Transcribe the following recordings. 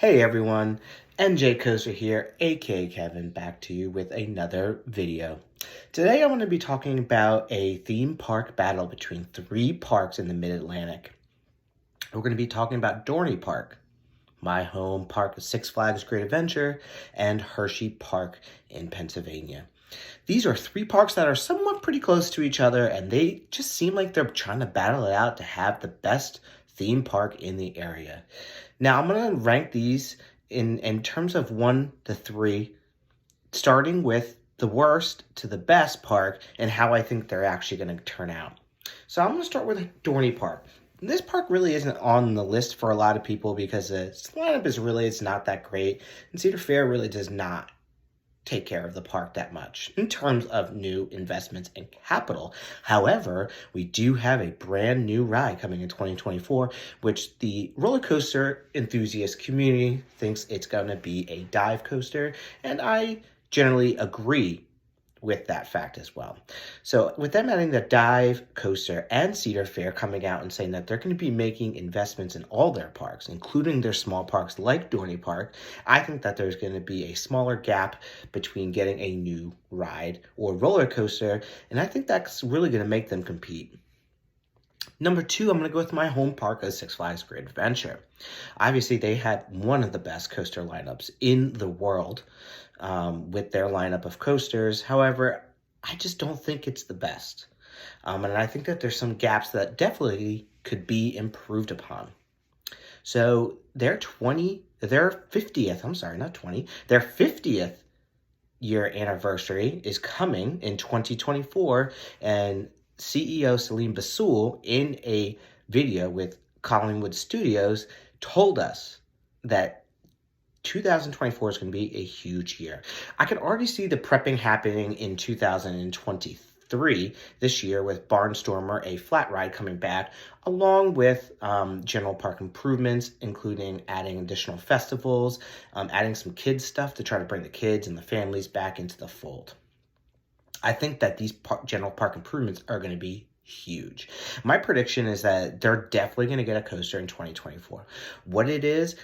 Hey everyone, NJ Coaster here, aka Kevin, back to you with another video. Today I'm going to be talking about a theme park battle between three parks in the Mid-Atlantic. We're going to be talking about Dorney Park, my home park of Six Flags Great Adventure, and Hershey Park in Pennsylvania. These are three parks that are somewhat pretty close to each other, and they just seem like they're trying to battle it out to have the best theme park in the area. Now, I'm going to rank these in terms of 1 to 3, starting with the worst to the best park and how I think they're actually going to turn out. So I'm going to start with Dorney Park. This park really isn't on the list for a lot of people because its lineup it's not that great, and Cedar Fair really does not take care of the park that much in terms of new investments and capital. However, we do have a brand new ride coming in 2024, which the roller coaster enthusiast community thinks it's going to be a dive coaster, and I generally agree with that fact as well. So with them adding the dive coaster and Cedar Fair coming out and saying that they're going to be making investments in all their parks, including their small parks like Dorney Park, I think that there's going to be a smaller gap between getting a new ride or roller coaster, and I think that's really going to make them compete. Number 2, I'm going to go with my home park of Six Flags Great Adventure. Obviously, they had one of the best coaster lineups in the world with their lineup of coasters. However, I just don't think it's the best. And I think that there's some gaps that definitely could be improved upon. So their 50th, I'm sorry, not 20, their 50th year anniversary is coming in 2024, and CEO Salim Basul, in a video with Collingwood Studios, told us that 2024 is going to be a huge year. I can already see the prepping happening in 2023 this year with Barnstormer, a flat ride coming back, along with general park improvements, including adding additional festivals, adding some kids stuff to try to bring the kids and the families back into the fold. I think that these general park improvements are going to be huge. My prediction is that they're definitely going to get a coaster in 2024. What it is,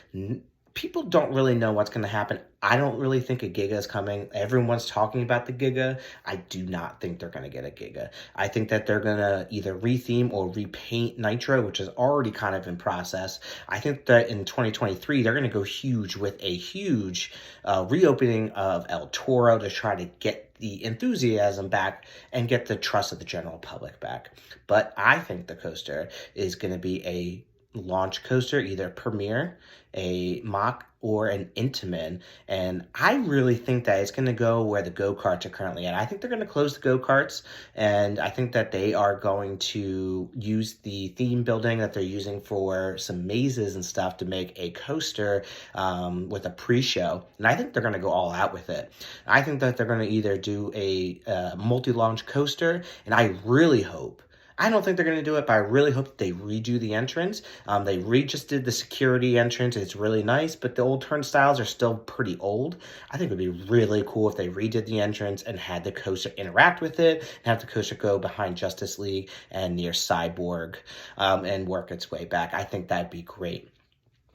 people don't really know what's going to happen. I don't really think a Giga is coming. Everyone's talking about the Giga. I do not think they're going to get a Giga. I think that they're going to either retheme or repaint Nitro, which is already kind of in process. I think that in 2023, they're going to go huge with a huge reopening of El Toro to try to get the enthusiasm back and get the trust of the general public back. But I think the coaster is going to be a launch coaster, either Premier, a Mock, or an Intamin. And I really think that it's going to go where the go-karts are currently at. I think they're going to close the go-karts, and I think that they are going to use the theme building that they're using for some mazes and stuff to make a coaster with a pre-show. And I think they're going to go all out with it. I think that they're going to either do a multi-launch coaster, and I really hope, I don't think they're going to do it, but I really hope that they redo the entrance. They just did the security entrance. It's really nice, but the old turnstiles are still pretty old. I think it would be really cool if they redid the entrance and had the coaster interact with it, and have the coaster go behind Justice League and near Cyborg and work its way back. I think that'd be great.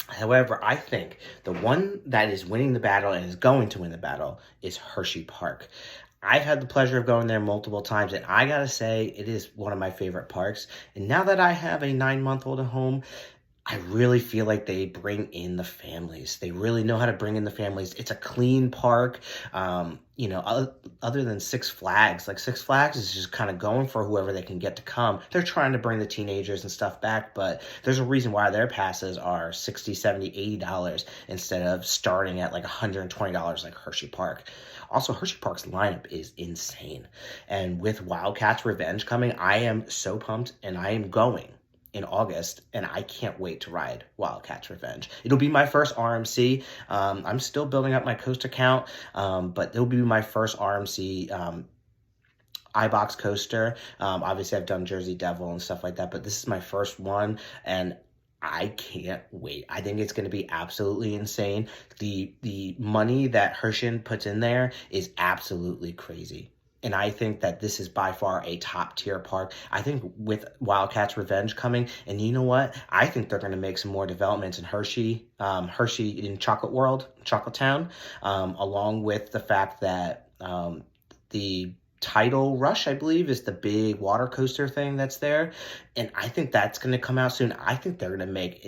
However, I think the one that is winning the battle and is going to win the battle is Hershey Park. I've had the pleasure of going there multiple times, and I gotta say, it is one of my favorite parks. And now that I have a 9-month-old at home, I really feel like they bring in the families. They really know how to bring in the families. It's a clean park. Other than Six Flags, like Six Flags is just kind of going for whoever they can get to come. They're trying to bring the teenagers and stuff back, but there's a reason why their passes are $60, $70, $80 instead of starting at like $120 like Hershey Park. Also, Hershey Park's lineup is insane. And with Wildcats Revenge coming, I am so pumped, and I am going in August, and I can't wait to ride Wildcats Revenge. It'll be my first RMC. I'm still building up my coaster count, but it'll be my first RMC iBox coaster. Obviously, I've done Jersey Devil and stuff like that, but this is my first one, and I can't wait. I think it's going to be absolutely insane. The money that Hershey puts in there is absolutely crazy. And I think that this is by far a top tier park. I think with Wildcats Revenge coming, and you know what? I think they're going to make some more developments in Hershey, Hershey in Chocolate World, Chocolate Town, along with the fact that the Tidal Rush, I believe, is the big water coaster thing that's there. And I think that's going to come out soon. I think they're going to make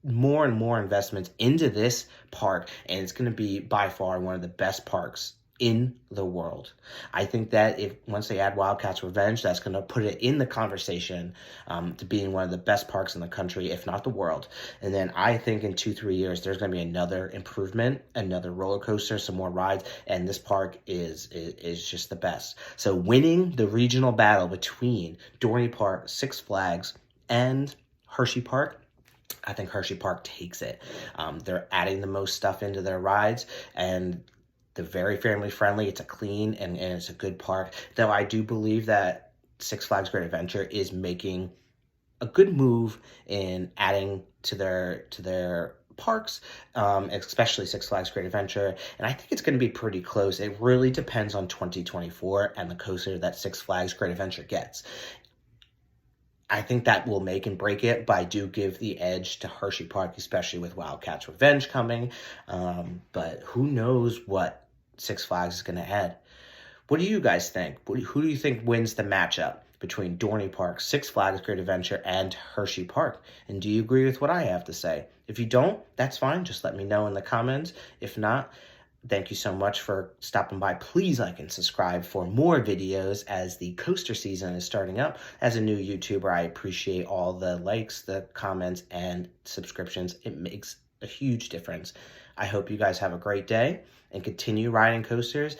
more and more investments into this park, and it's going to be by far one of the best parks in the world. I think that if once they add Wildcats Revenge, that's going to put it in the conversation to being one of the best parks in the country, if not the world. And then I think in 2-3 years, there's going to be another improvement, another roller coaster, some more rides, and this park is just the best. So winning the regional battle between Dorney Park, Six Flags, and Hershey Park, I think Hershey Park takes it. They're adding the most stuff into their rides, and they're very family friendly. It's a clean and it's a good park. Though I do believe that Six Flags Great Adventure is making a good move in adding to their parks, especially Six Flags Great Adventure. And I think it's going to be pretty close. It really depends on 2024 and the coaster that Six Flags Great Adventure gets. I think that will make and break it, but I do give the edge to Hershey Park, especially with Wildcats Revenge coming. But who knows what Six Flags is going to add. What do you guys think? Who do you think wins the matchup between Dorney Park, Six Flags Great Adventure, and Hershey Park? And do you agree with what I have to say? If you don't, that's fine. Just let me know in the comments. If not, thank you so much for stopping by. Please like and subscribe for more videos as the coaster season is starting up. As a new YouTuber, I appreciate all the likes, the comments, and subscriptions. It makes a huge difference. I hope you guys have a great day and continue riding coasters.